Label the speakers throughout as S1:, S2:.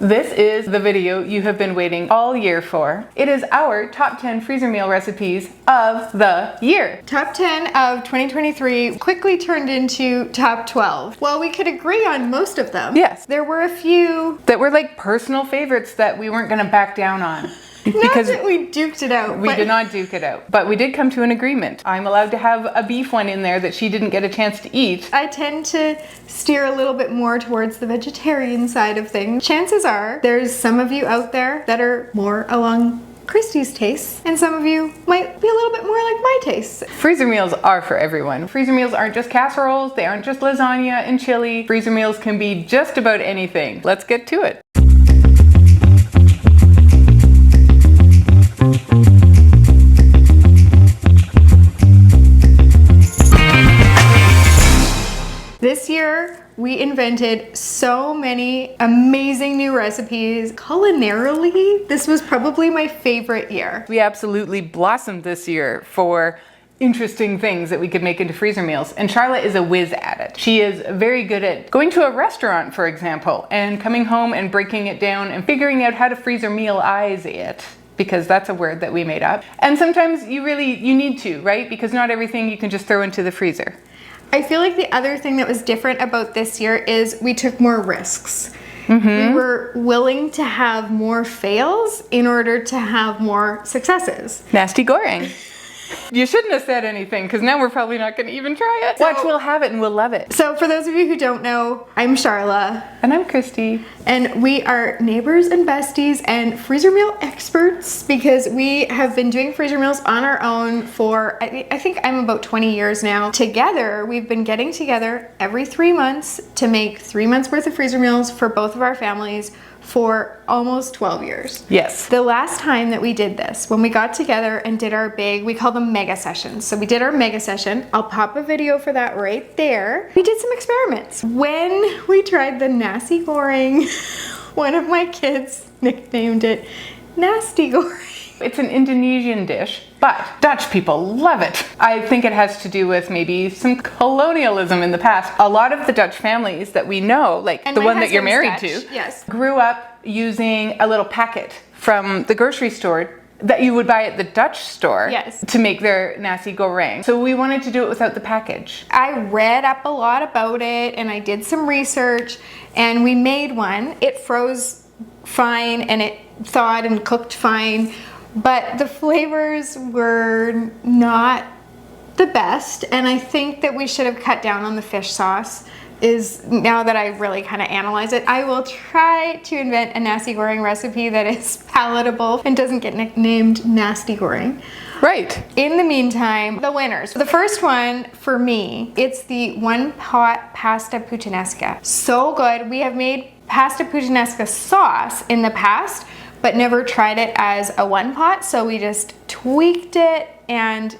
S1: This is the video you have been waiting all year for. It is our top 10 freezer meal recipes of the year.
S2: Top 10 of 2023 quickly turned into top 12. Well, we could agree on most of them.
S1: Yes.
S2: There were a few
S1: that were like personal favorites that we weren't gonna back down on.
S2: Because not that we duked it out.
S1: We did not duke it out, but we did come to an agreement. I'm allowed to have a beef one in there that she didn't get a chance to eat.
S2: I tend to steer a little bit more towards the vegetarian side of things. Chances are there's some of you out there that are more along Christy's tastes, and some of you might be a little bit more like my tastes.
S1: Freezer meals are for everyone. Freezer meals aren't just casseroles, they aren't just lasagna and chili. Freezer meals can be just about anything. Let's get to it.
S2: This year, we invented so many amazing new recipes. Culinarily, this was probably my favorite year.
S1: We absolutely blossomed this year for interesting things that we could make into freezer meals. And Charlotte is a whiz at it. She is very good at going to a restaurant, for example, and coming home and breaking it down and figuring out how to freezer mealize it. Because that's a word that we made up. And sometimes you need to, right? Because not everything you can just throw into the freezer.
S2: I feel like the other thing that was different about this year is we took more risks. We were willing to have more fails in order to have more successes.
S1: Nasty goreng. You shouldn't have said anything because now we're probably not going to even try it. Watch, we'll have it and we'll love it.
S2: So for those of you who don't know, I'm Charla.
S1: And I'm Christy.
S2: And we are neighbors and besties and freezer meal experts because we have been doing freezer meals on our own for, I think I'm about 20 years now. Together, we've been getting together every 3 months to make 3 months worth of freezer meals for both of our families for almost 12 years.
S1: Yes.
S2: The last time that we did this, when we got together and did our big, we call them mega sessions. So we did our mega session. I'll pop a video for that right there. We did some experiments. When we tried the nasi goreng, one of my kids nicknamed it nasty goreng.
S1: It's an Indonesian dish, but Dutch people love it. I think it has to do with maybe some colonialism in the past. A lot of the Dutch families that we know, like and the one that you're married to,
S2: yes,
S1: grew up using a little packet from the grocery store that you would buy at the Dutch store,
S2: yes,
S1: to make their nasi goreng. So we wanted to do it without the package.
S2: I read up a lot about it and I did some research and we made one. It froze fine and it thawed and cooked fine. But the flavors were not the best, and I think that we should have cut down on the fish sauce. Now that I really kind of analyze it, I will try to invent a nasi goreng recipe that is palatable and doesn't get nicknamed nasty goreng.
S1: Right.
S2: In the meantime, the winners. The first one for me, it's the one pot pasta puttanesca. So good. We have made pasta puttanesca sauce in the past, but never tried it as a one pot, so we just tweaked it and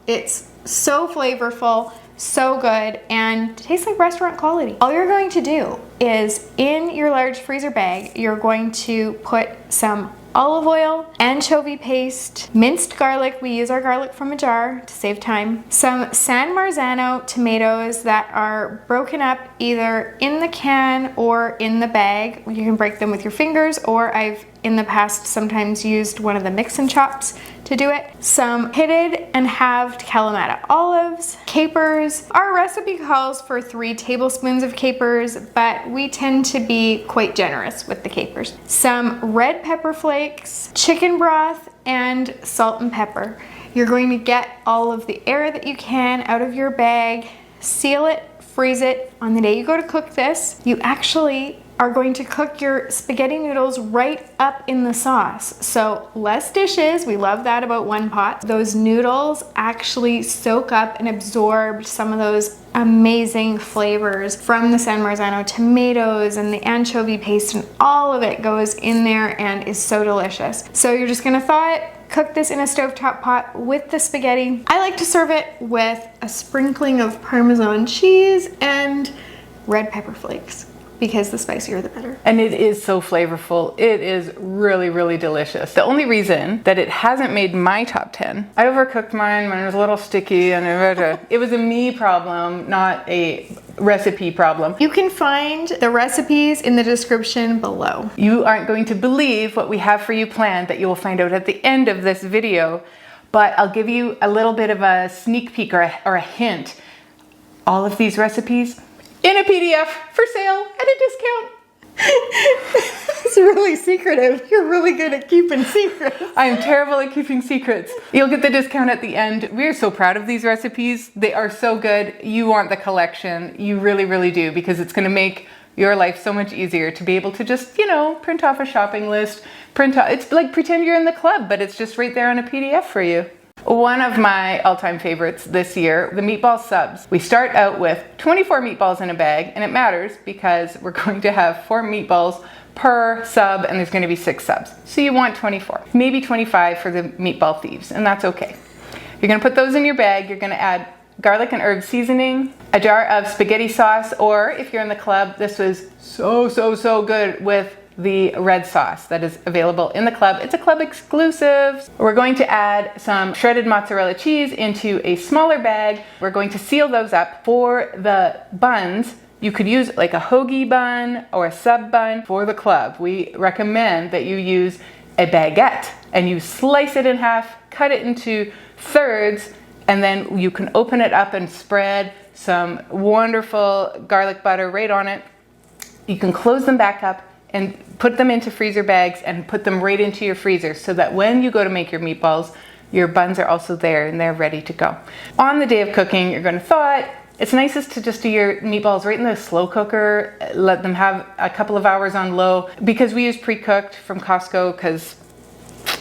S2: it's so flavorful, so good, and tastes like restaurant quality. All you're going to do is in your large freezer bag, you're going to put some olive oil, anchovy paste, minced garlic. We use our garlic from a jar to save time. Some San Marzano tomatoes that are broken up either in the can or in the bag. You can break them with your fingers, or I've in the past sometimes used one of the mix and chops to do it. Some pitted and halved Kalamata olives, capers. Our recipe calls for 3 tablespoons of capers, but we tend to be quite generous with the capers. Some red pepper flakes, chicken broth, and salt and pepper. You're going to get all of the air that you can out of your bag, seal it, freeze it. On the day you go to cook this, you actually are going to cook your spaghetti noodles right up in the sauce. So less dishes, we love that about one pot. Those noodles actually soak up and absorb some of those amazing flavors from the San Marzano tomatoes and the anchovy paste, and all of it goes in there and is so delicious. So you're just gonna thaw it, cook this in a stovetop pot with the spaghetti. I like to serve it with a sprinkling of Parmesan cheese and red pepper flakes, because the spicier the better.
S1: And it is so flavorful. It is really, really delicious. The only reason that it hasn't made my top 10, I overcooked mine. Mine was a little sticky and it was a me problem, not a recipe problem.
S2: You can find the recipes in the description below.
S1: You aren't going to believe what we have for you planned that you will find out at the end of this video, but I'll give you a little bit of a sneak peek or a hint. All of these recipes in a PDF for sale at a discount.
S2: It's really secretive. You're really good at keeping secrets.
S1: I'm terrible at keeping secrets. You'll get the discount at the end. We're so proud of these recipes. They are so good. You want the collection. You really, really do, because it's going to make your life so much easier to be able to just, print off a shopping list, it's like pretend you're in the club, but it's just right there on a PDF for you. One of my all-time favorites this year, the Meatball Subs. We start out with 24 meatballs in a bag, and it matters because we're going to have 4 meatballs per sub, and there's going to be 6 subs. So you want 24, maybe 25 for the meatball thieves, and that's okay. You're going to put those in your bag. You're going to add garlic and herb seasoning, a jar of spaghetti sauce, or if you're in the club, this was so good with the red sauce that is available in the club. It's a club exclusive. We're going to add some shredded mozzarella cheese into a smaller bag. We're going to seal those up. For the buns, you could use like a hoagie bun or a sub bun. For the club, we recommend that you use a baguette and you slice it in half, cut it into thirds, and then you can open it up and spread some wonderful garlic butter right on it. You can close them back up and put them into freezer bags and put them right into your freezer so that when you go to make your meatballs, your buns are also there and they're ready to go. On the day of cooking, you're going to thaw it. It's nicest to just do your meatballs right in the slow cooker, let them have a couple of hours on low, because we use pre-cooked from Costco because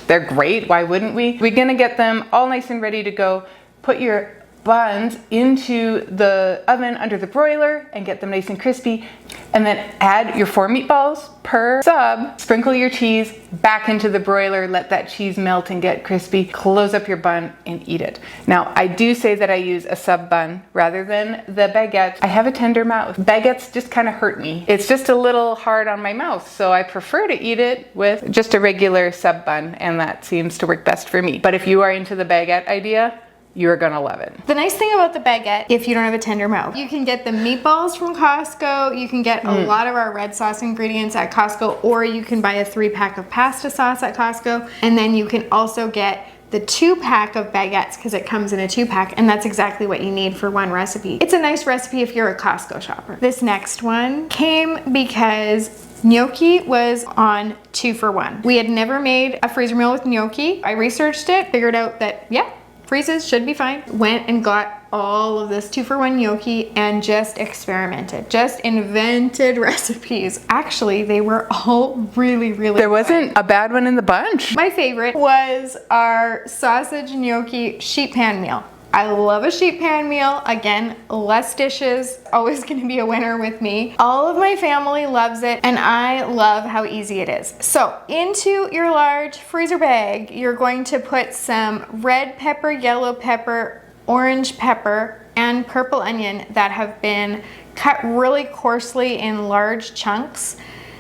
S1: they're great. Why wouldn't we? We're going to get them all nice and ready to go. Put your buns into the oven under the broiler and get them nice and crispy, and then add your 4 meatballs per sub, sprinkle your cheese back into the broiler, let that cheese melt and get crispy, close up your bun and eat it. Now, I do say that I use a sub bun rather than the baguette. I have a tender mouth. Baguettes just kind of hurt me. It's just a little hard on my mouth, so I prefer to eat it with just a regular sub bun, and that seems to work best for me. But if you are into the baguette idea, you're gonna love it.
S2: The nice thing about the baguette, if you don't have a tender mouth, you can get the meatballs from Costco, you can get a lot of our red sauce ingredients at Costco, or you can buy a 3-pack of pasta sauce at Costco, and then you can also get the 2-pack of baguettes because it comes in a 2-pack, and that's exactly what you need for one recipe. It's a nice recipe if you're a Costco shopper. This next one came because gnocchi was on 2 for 1. We had never made a freezer meal with gnocchi. I researched it, figured out that, yeah, freezes should be fine. Went and got all of this 2 for 1 gnocchi and just experimented. Just invented recipes. Actually, they were all really
S1: There wasn't a bad one in the bunch.
S2: My favorite was our sausage gnocchi sheet pan meal. I love a sheet pan meal. Again, less dishes, always gonna be a winner with me. All of my family loves it, and I love how easy it is. So into your large freezer bag, you're going to put some red pepper, yellow pepper, orange pepper, and purple onion that have been cut really coarsely in large chunks.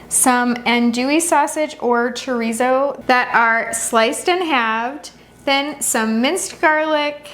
S2: Some andouille sausage or chorizo that are sliced and halved. Then some minced garlic,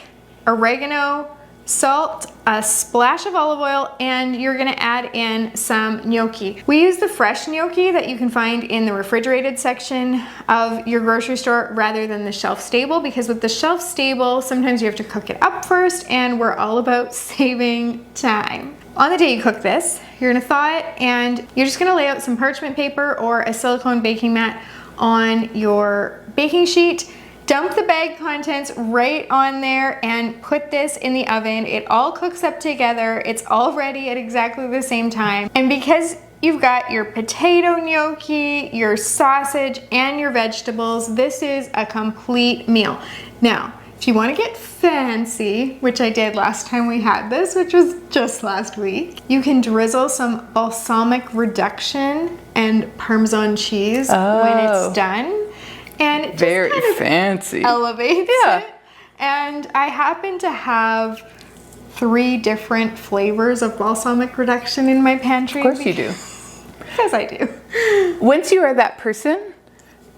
S2: oregano, salt, a splash of olive oil, and you're gonna add in some gnocchi. We use the fresh gnocchi that you can find in the refrigerated section of your grocery store rather than the shelf stable, because with the shelf stable, sometimes you have to cook it up first, and we're all about saving time. On the day you cook this, you're gonna thaw it, and you're just gonna lay out some parchment paper or a silicone baking mat on your baking sheet. Dump the bag contents right on there and put this in the oven. It all cooks up together. It's all ready at exactly the same time. And because you've got your potato gnocchi, your sausage, and your vegetables, this is a complete meal. Now, if you want to get fancy, which I did last time we had this, which was just last week, you can drizzle some balsamic reduction and Parmesan cheese when it's done. And it just
S1: very
S2: kind of
S1: fancy
S2: elevates it. And I happen to have 3 different flavors of balsamic reduction in my pantry.
S1: Of course you do.
S2: Because I do.
S1: Once you are that person,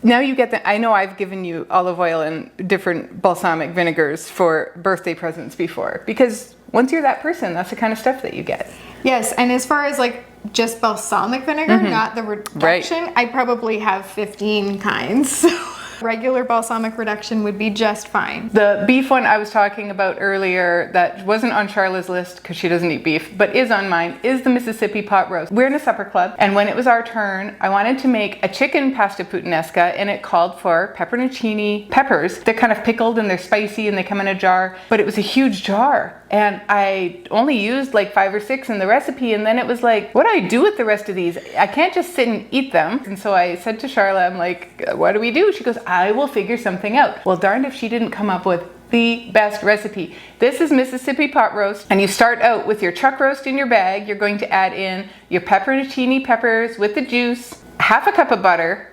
S1: now you get I know I've given you olive oil and different balsamic vinegars for birthday presents before, because once you're that person, that's the kind of stuff that you get.
S2: Yes, and as far as like just balsamic vinegar, not the reduction, I probably have 15 kinds. So regular balsamic reduction would be just fine.
S1: The beef one I was talking about earlier that wasn't on Charla's list because she doesn't eat beef, but is on mine, is the Mississippi pot roast. We're in a supper club, and when it was our turn, I wanted to make a chicken pasta puttanesca, and it called for pepperoncini peppers. They're kind of pickled and they're spicy and they come in a jar, but it was a huge jar. And I only used like 5 or 6 in the recipe, and then it was like, what do I do with the rest of these? I can't just sit and eat them. And so I said to Charla, I'm like, what do we do? She goes, I will figure something out. Well, darned if she didn't come up with the best recipe. This is Mississippi pot roast, and you start out with your chuck roast in your bag. You're going to add in your pepperoncini peppers with the juice, half a cup of butter,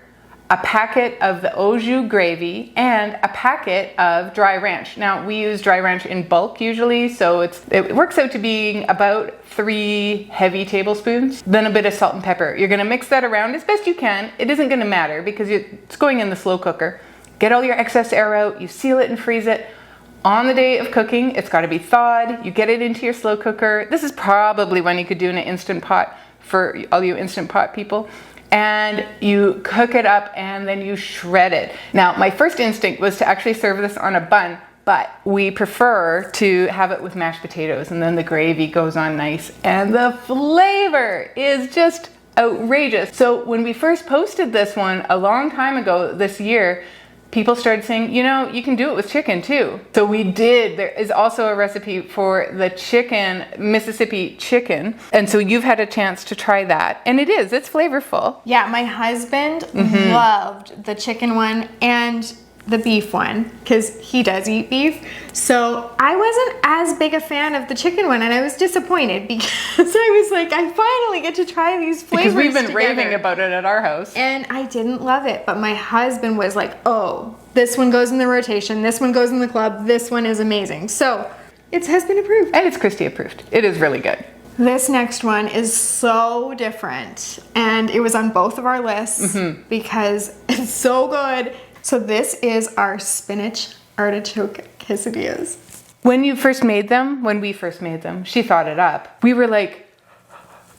S1: a packet of the au jus gravy, and a packet of dry ranch. Now, we use dry ranch in bulk usually, so it works out to being about 3 heavy tablespoons, then a bit of salt and pepper. You're gonna mix that around as best you can. It isn't gonna matter because it's going in the slow cooker. Get all your excess air out, you seal it and freeze it. On the day of cooking, it's gotta be thawed. You get it into your slow cooker. This is probably when you could do in an Instant Pot for all you Instant Pot people. And you cook it up and then you shred it. Now, my first instinct was to actually serve this on a bun, but we prefer to have it with mashed potatoes, and then the gravy goes on nice, and the flavor is just outrageous. So when we first posted this one a long time ago this year, people started saying, you know, you can do it with chicken too. So we did. There is also a recipe for the chicken, Mississippi chicken. And so you've had a chance to try that. And it's flavorful.
S2: Yeah, my husband loved the chicken one and the beef one because he does eat beef. So I wasn't as big a fan of the chicken one, and I was disappointed because I was like, I finally get to try these flavors
S1: because we've been
S2: together.
S1: raving about it at our house.
S2: And I didn't love it, but my husband was like, oh, this one goes in the rotation, this one goes in the club, this one is amazing. So it has been approved.
S1: And it's Christy approved. It is really good.
S2: This next one is so different, and it was on both of our lists because it's so good. So this is our spinach artichoke quesadillas.
S1: When we first made them, she thought it up. We were like,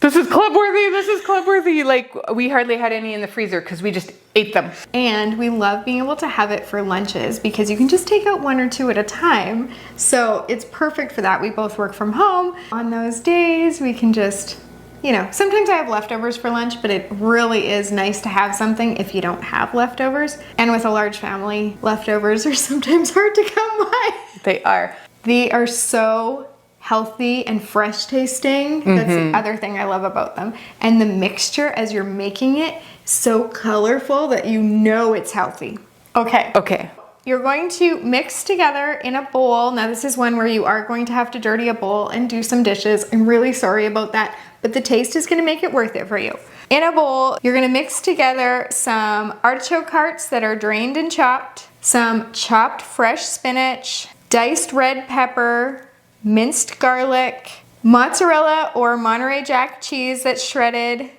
S1: this is club worthy. Like, we hardly had any in the freezer because we just ate them.
S2: And we love being able to have it for lunches because you can just take out 1 or 2 at a time. So it's perfect for that. We both work from home. On those days, we can just, you know, sometimes I have leftovers for lunch, but it really is nice to have something if you don't have leftovers. And with a large family, leftovers are sometimes hard to come by.
S1: They are.
S2: They are so healthy and fresh tasting. That's the other thing I love about them. And the mixture as you're making it, so colorful that you know it's healthy. Okay. You're going to mix together in a bowl. Now this is one where you are going to have to dirty a bowl and do some dishes. I'm really sorry about that, but the taste is gonna make it worth it for you. In a bowl, you're gonna mix together some artichoke hearts that are drained and chopped, some chopped fresh spinach, diced red pepper, minced garlic, mozzarella or Monterey Jack cheese that's shredded,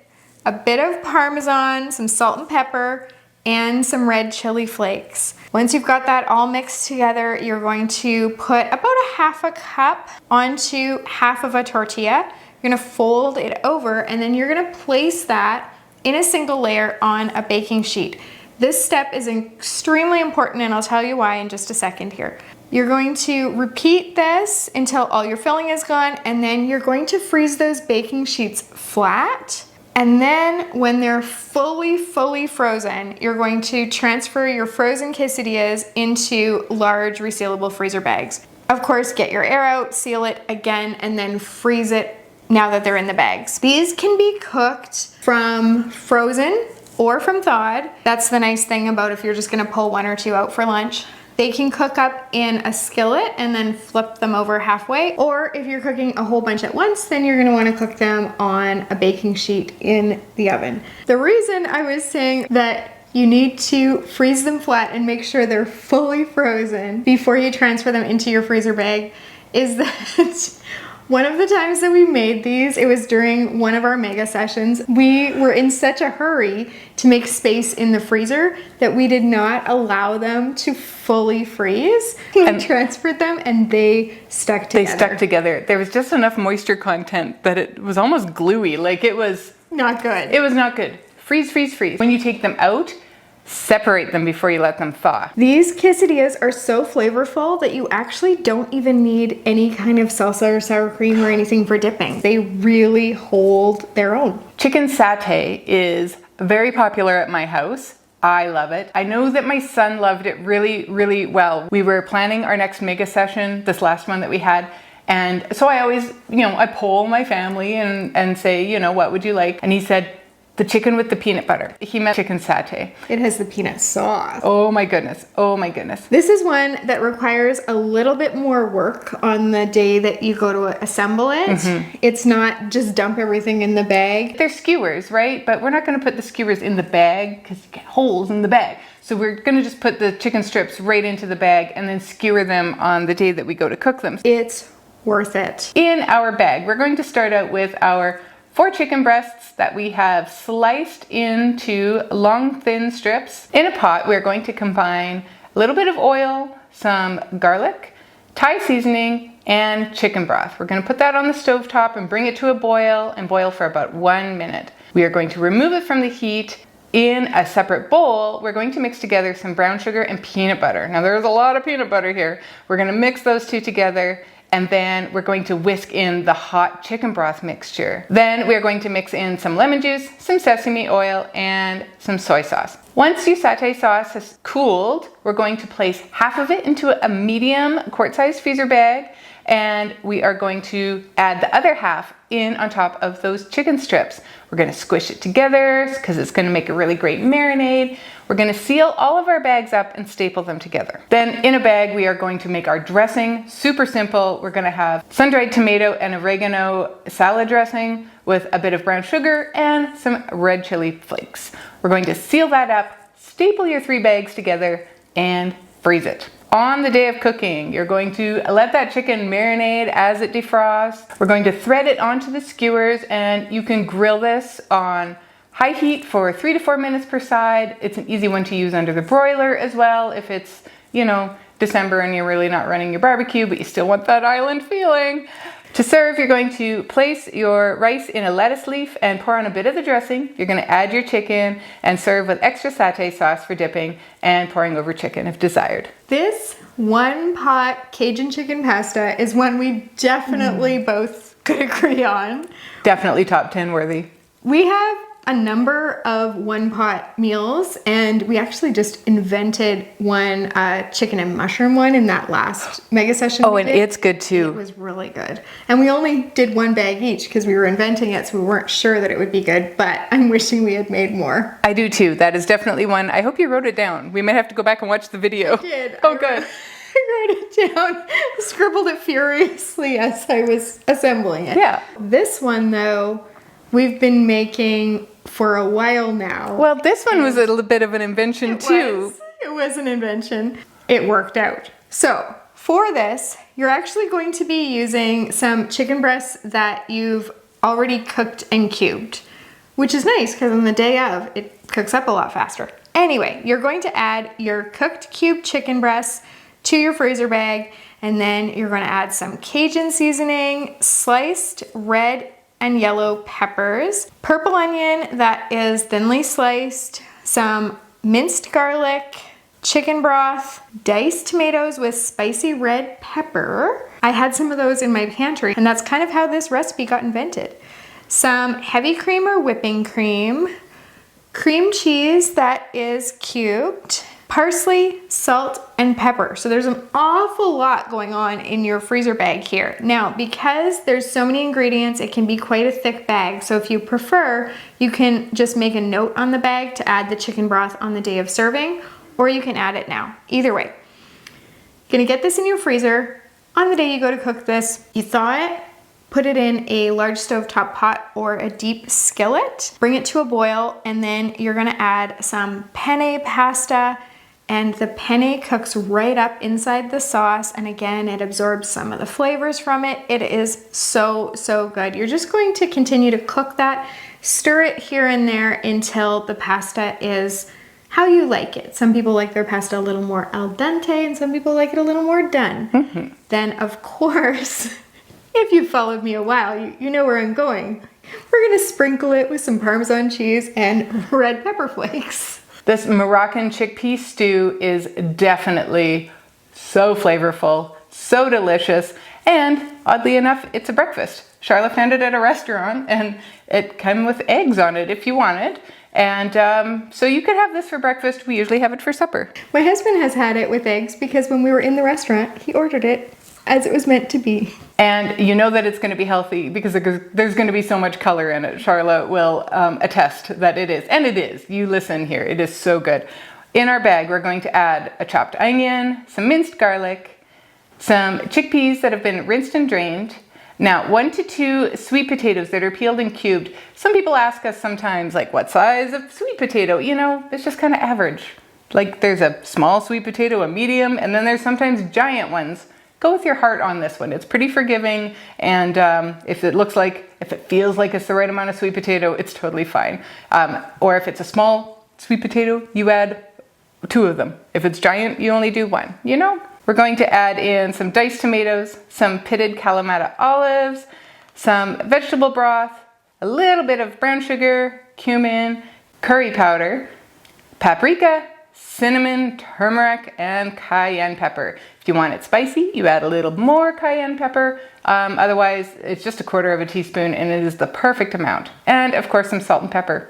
S2: a bit of Parmesan, some salt and pepper, and some red chili flakes. Once you've got that all mixed together, you're going to put about a half a cup onto half of a tortilla. You're gonna fold it over, and then you're gonna place that in a single layer on a baking sheet. This step is extremely important, and I'll tell you why in just a second here. You're going to repeat this until all your filling is gone, and then you're going to freeze those baking sheets flat. And then when they're fully frozen, you're going to transfer your frozen quesadillas into large resealable freezer bags. Of course, get your air out, seal it again, and then freeze it now that they're in the bags. These can be cooked from frozen or from thawed. That's the nice thing about if you're just gonna pull 1 or 2 out for lunch. They can cook up in a skillet and then flip them over halfway. Or if you're cooking a whole bunch at once, then you're gonna wanna cook them on a baking sheet in the oven. The reason I was saying that you need to freeze them flat and make sure they're fully frozen before you transfer them into your freezer bag is that One of the times that we made these, it was during one of our mega sessions. We were in such a hurry to make space in the freezer that we did not allow them to fully freeze. We transferred them and they stuck together.
S1: They stuck together. There was just enough moisture content that it was almost gluey. Like it was
S2: not good.
S1: It was not good. Freeze, freeze, freeze. When you take them out, separate them before you let them thaw.
S2: These quesadillas are so flavorful that you actually don't even need any kind of salsa or sour cream or anything for dipping. They really hold their own.
S1: Chicken satay is very popular at my house. I love it. I know that my son loved it really, really well. We were planning our next mega session, this last one that we had. And so I always, I poll my family and say, what would you like? And he said, the chicken with the peanut butter. He meant chicken satay.
S2: It has the peanut sauce.
S1: Oh my goodness. Oh my goodness.
S2: This is one that requires a little bit more work on the day that you go to assemble it. Mm-hmm. It's not just dump everything in the bag.
S1: They're skewers, right? But we're not going to put the skewers in the bag because you get holes in the bag. So we're going to just put the chicken strips right into the bag and then skewer them on the day that we go to cook them.
S2: It's worth it.
S1: In our bag, we're going to start out with our 4 chicken breasts that we have sliced into long, thin strips. In a pot, we're going to combine a little bit of oil, some garlic, Thai seasoning, and chicken broth. We're going to put that on the stovetop and bring it to a boil and boil for about 1 minute. We are going to remove it from the heat. In a separate bowl, we're going to mix together some brown sugar and peanut butter. Now, there's a lot of peanut butter here. We're going to mix those two together. And then we're going to whisk in the hot chicken broth mixture. Then we're going to mix in some lemon juice, some sesame oil, and some soy sauce. Once your satay sauce has cooled, we're going to place half of it into a medium quart-sized freezer bag, and we are going to add the other half in on top of those chicken strips. We're going to squish it together because it's going to make a really great marinade. We're going to seal all of our bags up and staple them together. Then in a bag, we are going to make our dressing. Super simple. We're going to have sun-dried tomato and oregano salad dressing with a bit of brown sugar and some red chili flakes. We're going to seal that up, staple your 3 bags together, and freeze it. On the day of cooking, you're going to let that chicken marinate as it defrosts. We're going to thread it onto the skewers, and you can grill this on high heat for 3 to 4 minutes per side. It's an easy one to use under the broiler as well if it's, December and you're really not running your barbecue, but you still want that island feeling. To serve, you're going to place your rice in a lettuce leaf and pour on a bit of the dressing. You're going to add your chicken and serve with extra satay sauce for dipping and pouring over chicken if desired.
S2: This one pot Cajun chicken pasta is one we definitely both could agree on.
S1: Definitely top 10 worthy.
S2: We have a number of one pot meals, and we actually just invented one chicken and mushroom one in that last mega session.
S1: Oh, and it's good too.
S2: It was really good. And we only did 1 bag each because we were inventing it, so we weren't sure that it would be good, but I'm wishing we had made more.
S1: I do too. That is definitely one. I hope you wrote it down. We might have to go back and watch the video.
S2: I did.
S1: Oh, good.
S2: I wrote it down, scribbled it furiously as I was assembling it.
S1: Yeah.
S2: This one, though, we've been making for a while now.
S1: Well, this one was a little bit of an invention too.
S2: It was an invention. It worked out. So for this, you're actually going to be using some chicken breasts that you've already cooked and cubed, which is nice because on the day of, it cooks up a lot faster. Anyway, you're going to add your cooked cubed chicken breasts to your freezer bag, and then you're going to add some Cajun seasoning, sliced red and yellow peppers, purple onion that is thinly sliced, some minced garlic, chicken broth, diced tomatoes with spicy red pepper. I had some of those in my pantry, and that's kind of how this recipe got invented. Some heavy cream or whipping cream, cream cheese that is cubed, parsley, salt, and pepper. So there's an awful lot going on in your freezer bag here. Now, because there's so many ingredients, it can be quite a thick bag. So if you prefer, you can just make a note on the bag to add the chicken broth on the day of serving, or you can add it now. Either way. You're gonna get this in your freezer. On the day you go to cook this, you thaw it, put it in a large stovetop pot or a deep skillet, bring it to a boil, and then you're gonna add some penne pasta and the penne cooks right up inside the sauce. And again, it absorbs some of the flavors from it. It is so, so good. You're just going to continue to cook that, stir it here and there until the pasta is how you like it. Some people like their pasta a little more al dente and some people like it a little more done. Then of course, if you've followed me a while, you know where I'm going. We're gonna sprinkle it with some Parmesan cheese and red pepper flakes.
S1: This Moroccan chickpea stew is definitely so flavorful, so delicious, and oddly enough, it's a breakfast. Charlotte found it at a restaurant and it came with eggs on it if you wanted. And so you could have this for breakfast. We usually have it for supper.
S2: My husband has had it with eggs because when we were in the restaurant, he ordered it as it was meant to be.
S1: And you know that it's going to be healthy because there's going to be so much color in it. Charlotte will attest that it is. And it is. You listen here. It is so good. In our bag, we're going to add a chopped onion, some minced garlic, some chickpeas that have been rinsed and drained. Now, 1 to 2 sweet potatoes that are peeled and cubed. Some people ask us sometimes, like, what size of sweet potato? You know, it's just kind of average. Like, there's a small sweet potato, a medium, and then there's sometimes giant ones. Go with your heart on this one. It's pretty forgiving, and if it feels like it's the right amount of sweet potato, it's totally fine. Or if it's a small sweet potato, you add 2 of them. If it's giant, you only do 1, you know? We're going to add in some diced tomatoes, some pitted Kalamata olives, some vegetable broth, a little bit of brown sugar, cumin, curry powder, paprika, cinnamon, turmeric, and cayenne pepper. If you want it spicy, you add a little more cayenne pepper. Otherwise, it's just 1/4 teaspoon and it is the perfect amount. And of course, some salt and pepper.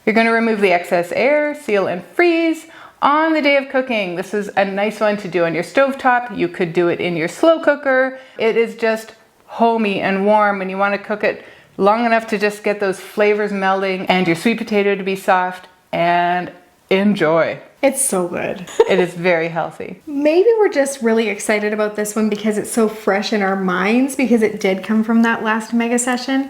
S1: You're going to remove the excess air, seal and freeze. On the day of cooking, this is a nice one to do on your stovetop. You could do it in your slow cooker. It is just homey and warm and you want to cook it long enough to just get those flavors melding and your sweet potato to be soft, and enjoy.
S2: It's so good.
S1: It is very healthy.
S2: Maybe we're just really excited about this one because it's so fresh in our minds because it did come from that last mega session.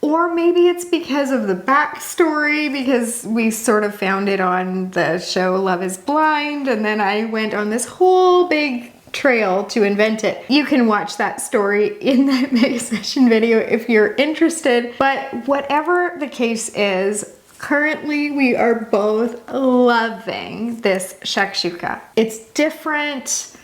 S2: Or maybe it's because of the backstory, because we sort of found it on the show Love is Blind, and then I went on this whole big trail to invent it. You can watch that story in that mega session video if you're interested. But whatever the case is, currently we are both loving this shakshuka. It's different,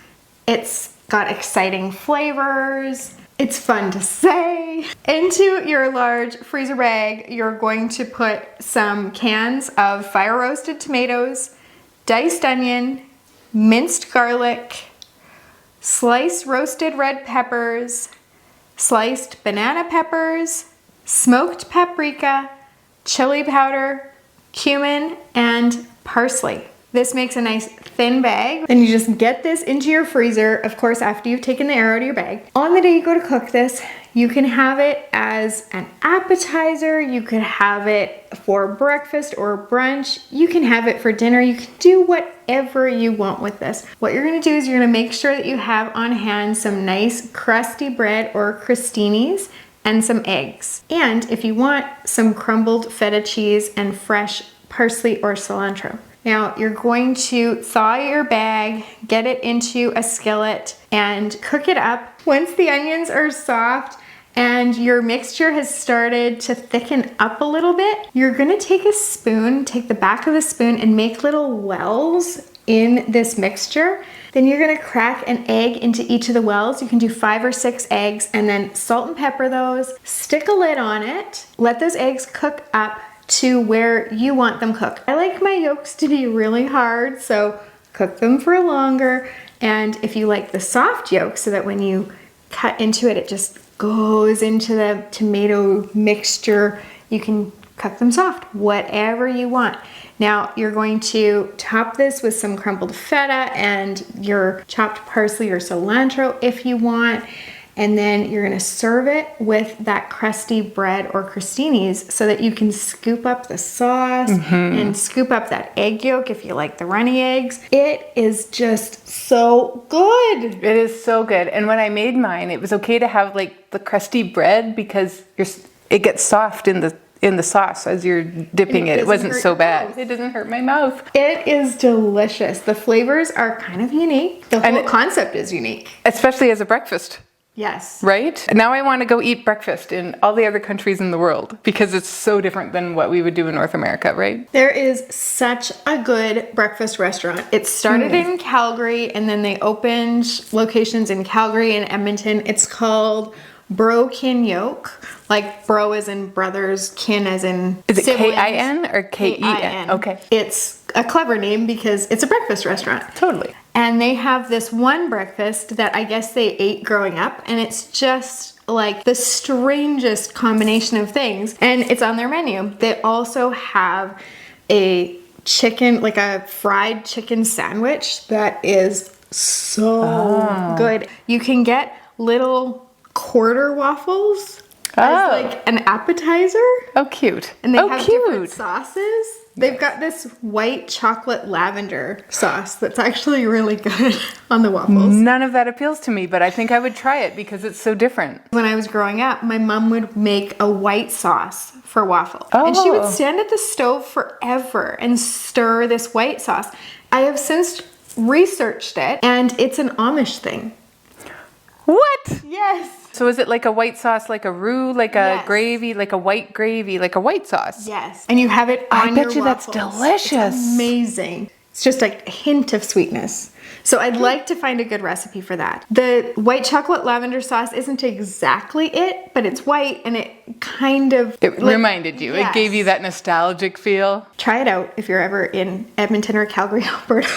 S2: it's got exciting flavors, it's fun to say. Into your large freezer bag, you're going to put some cans of fire roasted tomatoes, diced onion, minced garlic, sliced roasted red peppers, sliced banana peppers, smoked paprika, chili powder, cumin, and parsley. This makes a nice thin bag. Then you just get this into your freezer, of course, after you've taken the air out of your bag. On the day you go to cook this, you can have it as an appetizer, you could have it for breakfast or brunch, you can have it for dinner, you can do whatever you want with this. What you're gonna do is you're gonna make sure that you have on hand some nice crusty bread or crostinis and some eggs. And if you want, some crumbled feta cheese and fresh parsley or cilantro. Now you're going to thaw your bag, get it into a skillet, and cook it up. Once the onions are soft and your mixture has started to thicken up a little bit, you're gonna take a spoon, take the back of the spoon and make little wells in this mixture. Then you're gonna crack an egg into each of the wells. You can do 5 or 6 eggs and then salt and pepper those, stick a lid on it, let those eggs cook up to where you want them cooked. I like my yolks to be really hard, so cook them for longer. And if you like the soft yolk, so that when you cut into it, it just goes into the tomato mixture, you can cook them soft, whatever you want. Now you're going to top this with some crumbled feta and your chopped parsley or cilantro if you want. And then you're gonna serve it with that crusty bread or crostinis so that you can scoop up the sauce and scoop up that egg yolk if you like the runny eggs. It is just so good.
S1: It is so good. And when I made mine, it was okay to have like the crusty bread because it gets soft in in the sauce as you're dipping it. It wasn't
S2: hurt
S1: so
S2: your
S1: bad.
S2: mouth.
S1: It doesn't hurt my mouth.
S2: It is delicious. The flavors are kind of unique. The whole concept is unique.
S1: Especially as a breakfast.
S2: Yes.
S1: Right? Now I want to go eat breakfast in all the other countries in the world because it's so different than what we would do in North America, right?
S2: There is such a good breakfast restaurant. It started in Calgary and then they opened locations in Calgary and Edmonton. It's called Bro Kin Yoke. Like bro as in brothers, kin as in
S1: Is it
S2: siblings.
S1: K-I-N or K-E-N?
S2: K-I-N.
S1: Okay.
S2: It's a clever name because it's a breakfast restaurant.
S1: Totally.
S2: And they have this one breakfast that I guess they ate growing up, and it's just like the strangest combination of things, and it's on their menu. They also have a chicken, like a fried chicken sandwich that is so good. You can get little quarter waffles as like an appetizer.
S1: Oh, cute.
S2: And they have different sauces. They've got this white chocolate lavender sauce that's actually really good on the waffles.
S1: None of that appeals to me, but I think I would try it because it's so different.
S2: When I was growing up, my mom would make a white sauce for waffles. And she would stand at the stove forever and stir this white sauce. I have since researched it, and it's an Amish thing.
S1: What?
S2: Yes.
S1: So is it like a white sauce, like a roux, like a gravy, like a white gravy, like a white sauce?
S2: Yes. And you have it on your
S1: I bet you that's
S2: waffles.
S1: delicious.
S2: It's amazing. It's just like a hint of sweetness. So I'd like to find a good recipe for that. The white chocolate lavender sauce isn't exactly it, but it's white and it kind of...
S1: It reminded you.
S2: Yes.
S1: It gave you that nostalgic feel.
S2: Try it out if you're ever in Edmonton or Calgary, Alberta.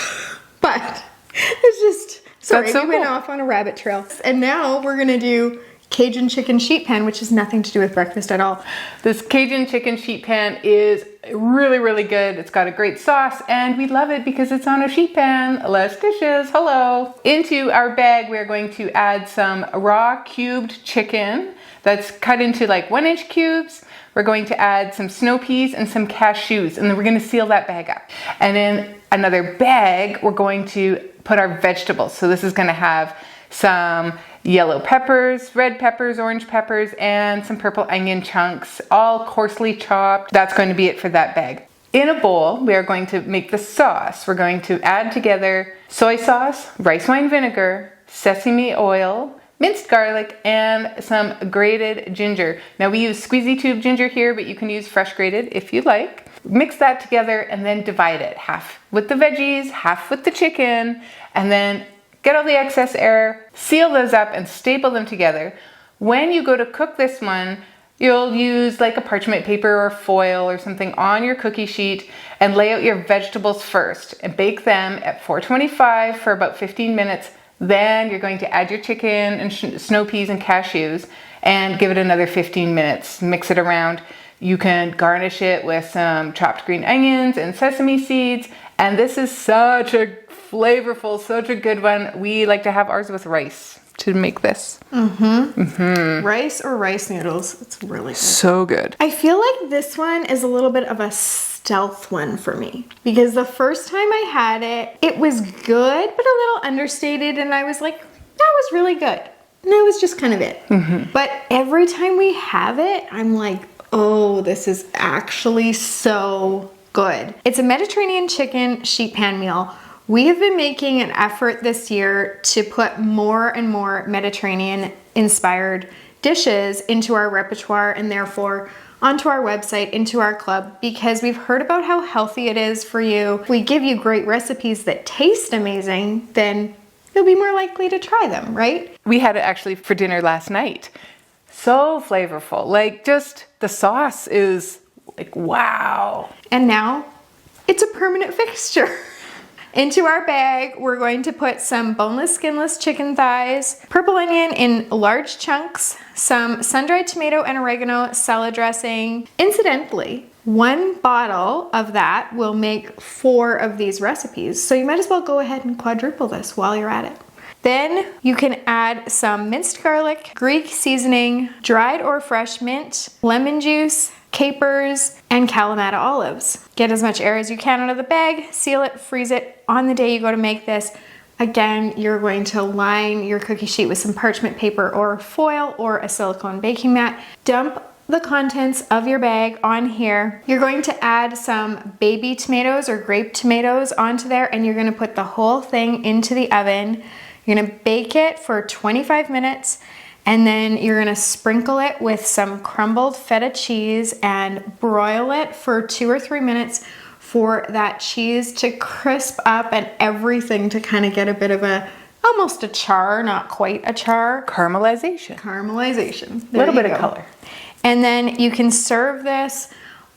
S2: But it's just... Sorry,
S1: so
S2: we went
S1: cool.
S2: off on a rabbit trail. And now we're gonna do Cajun chicken sheet pan, which has nothing to do with breakfast at all.
S1: This Cajun chicken sheet pan is really, really good. It's got a great sauce and we love it because it's on a sheet pan. Less dishes, hello. Into our bag, we're going to add some raw cubed chicken that's cut into like 1-inch cubes. We're going to add some snow peas and some cashews, and then we're gonna seal that bag up. And in another bag, we're going to put our vegetables. So this is gonna have some yellow peppers, red peppers, orange peppers, and some purple onion chunks, all coarsely chopped. That's going to be it for that bag. In a bowl, we are going to make the sauce. We're going to add together soy sauce, rice wine vinegar, sesame oil, minced garlic, and some grated ginger. Now we use squeezy tube ginger here, but you can use fresh grated if you like. Mix that together and then divide it. Half with the veggies, half with the chicken, and then get all the excess air, seal those up and staple them together. When you go to cook this one, you'll use like a parchment paper or foil or something on your cookie sheet and lay out your vegetables first and bake them at 425 for about 15 minutes. Then you're going to add your chicken and snow peas and cashews and give it another 15 minutes. Mix it around. You can garnish it with some chopped green onions and sesame seeds. And this is such a flavorful, such a good one. We like to have ours with rice to make this.
S2: Rice or rice noodles. It's really good.
S1: So good.
S2: I feel like this one is a little bit of a stealth one for me because the first time I had it, it was good, but a little understated. And I was like, that was really good. And that was just kind of it. But every time we have it, I'm like, oh, this is actually so good. It's a Mediterranean chicken sheet pan meal. We have been making an effort this year to put more and more Mediterranean inspired dishes into our repertoire and therefore onto our website, into our club, because we've heard about how healthy it is for you. If we give you great recipes that taste amazing, then you'll be more likely to try them, right?
S1: We had it actually for dinner last night. So flavorful. Like just the sauce is like, wow.
S2: And now it's a permanent fixture. Into our bag, we're going to put some boneless, skinless chicken thighs, purple onion in large chunks, some sun-dried tomato and oregano salad dressing. Incidentally, 1 bottle of that will make 4 of these recipes. So you might as well go ahead and quadruple this while you're at it. Then you can add some minced garlic, Greek seasoning, dried or fresh mint, lemon juice, capers, and Kalamata olives. Get as much air as you can out of the bag, seal it, freeze it on the day you go to make this. Again, you're going to line your cookie sheet with some parchment paper or foil or a silicone baking mat. Dump the contents of your bag on here. You're going to add some baby tomatoes or grape tomatoes onto there, and you're gonna put the whole thing into the oven. You're gonna bake it for 25 minutes, and then you're gonna sprinkle it with some crumbled feta cheese and broil it for 2 or 3 minutes for that cheese to crisp up and everything to kind of get a bit of almost a char, not quite a char.
S1: Caramelization.
S2: Caramelization.
S1: A little bit of color.
S2: And then you can serve this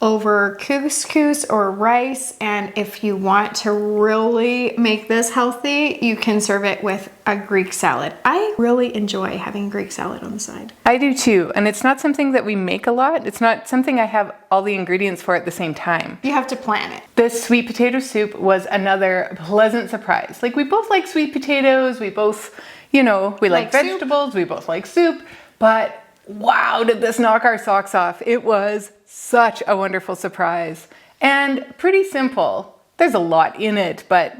S2: over couscous or rice, and if you want to really make this healthy, you can serve it with a Greek salad. I really enjoy having Greek salad on the side.
S1: I do too, and it's not something that we make a lot. It's not something I have all the ingredients for at the same time.
S2: You have to plan it.
S1: This sweet potato soup was another pleasant surprise. Like, we both like sweet potatoes, we both, we like vegetables, we both like soup, but wow, did this knock our socks off. It was such a wonderful surprise and pretty simple. There's a lot in it, but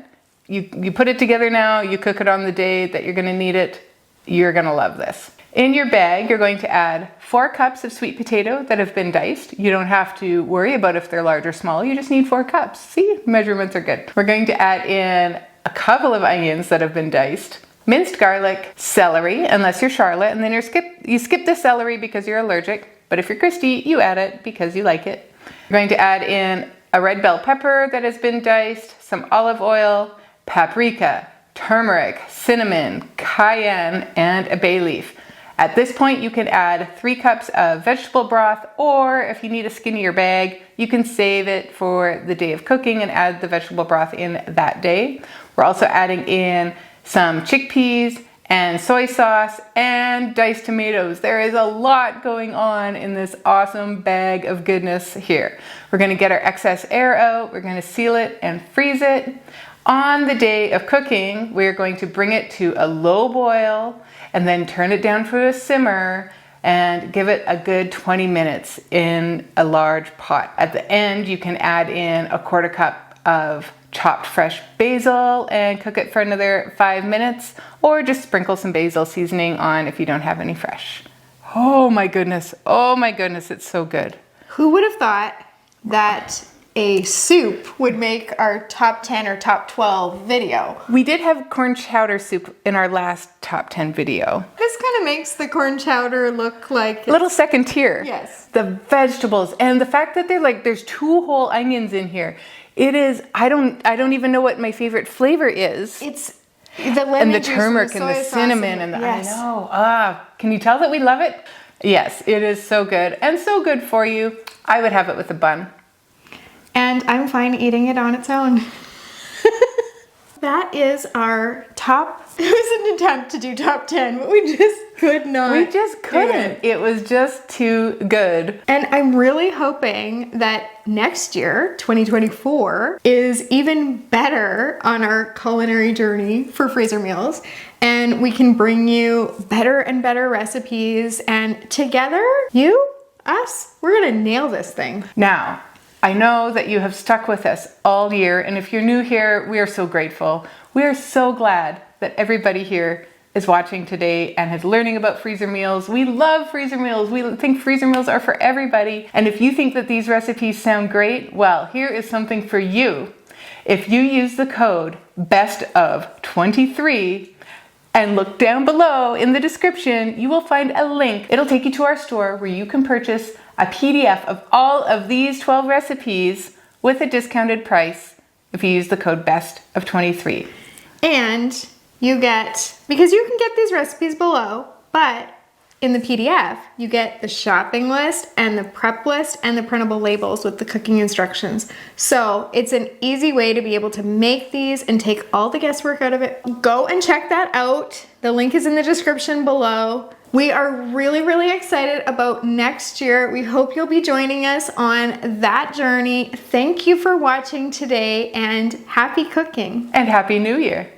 S1: you put it together now, you cook it on the day that you're gonna need it, you're gonna love this. In your bag, you're going to add 4 cups of sweet potato that have been diced. You don't have to worry about if they're large or small, you just need 4 cups. See, measurements are good. We're going to add in a couple of onions that have been diced, minced garlic, celery, unless you're Charlotte, and then you skip the celery because you're allergic, but if you're Christy, you add it because you like it. You're going to add in a red bell pepper that has been diced, some olive oil, paprika, turmeric, cinnamon, cayenne, and a bay leaf. At this point, you can add 3 cups of vegetable broth, or if you need a skinnier bag, you can save it for the day of cooking and add the vegetable broth in that day. We're also adding in some chickpeas and soy sauce and diced tomatoes. There is a lot going on in this awesome bag of goodness here. We're gonna get our excess air out, we're gonna seal it and freeze it. On the day of cooking, we're going to bring it to a low boil and then turn it down for a simmer and give it a good 20 minutes in a large pot. At the end, you can add in a 1/4 cup of chopped fresh basil and cook it for another 5 minutes, or just sprinkle some basil seasoning on if you don't have any fresh. Oh my goodness, it's so good.
S2: Who would have thought that a soup would make our top 10 or top 12 video?
S1: We did have corn chowder soup in our last top 10 video.
S2: This kind of makes the corn chowder look like
S1: a little second tier.
S2: Yes.
S1: The vegetables and the fact that there's 2 whole onions in here. It is, I don't even know what my favorite flavor is.
S2: It's the lemon
S1: and the
S2: juice
S1: turmeric
S2: and
S1: and the cinnamon and the,
S2: yes.
S1: I know. Can you tell that we love it? Yes, it is so good and so good for you. I would have it with a bun.
S2: And I'm fine eating it on its own. That is our top. It was an attempt to do top 10, but we just could not.
S1: We just couldn't. It was just too good.
S2: And I'm really hoping that next year, 2024, is even better on our culinary journey for freezer meals. And we can bring you better and better recipes. And together, you, us, we're gonna nail this thing.
S1: Now, I know that you have stuck with us all year, and if you're new here, we are so grateful. We are so glad that everybody here is watching today and is learning about freezer meals. We love freezer meals. We think freezer meals are for everybody. And if you think that these recipes sound great, well, here is something for you. If you use the code BESTOF23 and look down below in the description, you will find a link. It'll take you to our store where you can purchase a PDF of all of these 12 recipes with a discounted price if you use the code BESTOF23.
S2: And you get, because you can get these recipes below, but in the PDF, you get the shopping list and the prep list and the printable labels with the cooking instructions. So it's an easy way to be able to make these and take all the guesswork out of it. Go and check that out. The link is in the description below. We are really, really excited about next year. We hope you'll be joining us on that journey. Thank you for watching today and happy cooking.
S1: And Happy New Year.